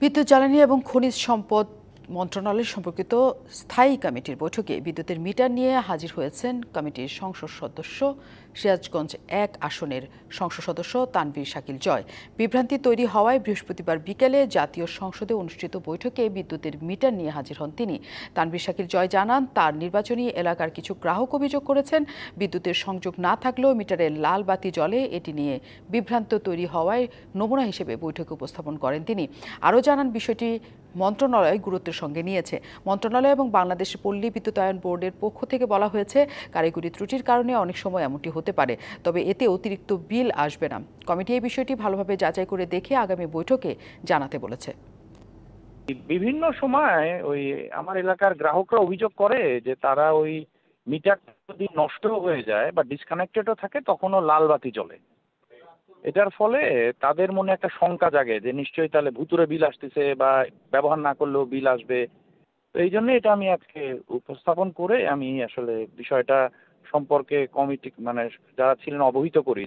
বিদ্যুৎ জ্বালানি এবং খনিজ সম্পদ মন্ত্রণালয় সম্পর্কিত স্থায়ী কমিটির বৈঠকে বিদ্যুতের মিটার নিয়ে হাজির হয়েছেন কমিটির সংসদ সদস্য সিরাজগঞ্জ ১ আসনের সংসদ সদস্য তানভীর শাকিল জয়। বিভ্রান্তি তৈরি হওয়ায় বৃহস্পতিবার বিকেলে জাতীয় সংসদে অনুষ্ঠিত বৈঠকে বিদ্যুতের মিটার নিয়ে হাজির হন তিনি। তানভীর শাকিল জয় জানান, তার নির্বাচনী এলাকার কিছু গ্রাহক অভিযোগ করেছেন বিদ্যুতের সংযোগ না থাকলেও মিটারে লাল বাতি জ্বলে। এটি নিয়ে বিভ্রান্ত তৈরি হওয়ায় নমুনা হিসেবে বৈঠকে উপস্থাপন করেন তিনি। আরও জানান, বিষয়টি মন্ত্রণালয় গুরুত্বের সঙ্গে নিয়েছে। মন্ত্রণালয় এবং বাংলাদেশ পল্লী বিদ্যুতায়ন বোর্ডের পক্ষ থেকে বলা হয়েছে, কারিগরি ত্রুটির কারণে অনেক সময় এমনটি হতে পারে, তবে এতে অতিরিক্ত বিল আসবে না। কমিটি এই বিষয়টি ভালোভাবে যাচাই করে দেখে আগামী বৈঠকে জানাতে বলেছে। বিভিন্ন সময় ওই আমার এলাকার গ্রাহকরা অভিযোগ করে যে তারা ওই মিটার যদি নষ্ট হয়ে যায় বা ডিসকানেক্টেডও থাকে তখনও লাল বাতি জ্বলে। এটার ফলে তাদের মনে একটা শঙ্কা জাগে যে নিশ্চয়ই তাহলে ভুতুড়ে বিল আসতেছে বা ব্যবহার না করলেও বিল আসবে। তো এই জন্য এটা আমি আজকে উপস্থাপন করে আমি আসলে বিষয়টা সম্পর্কে কমিটি মানে যারা ছিলেন অবহিত করি।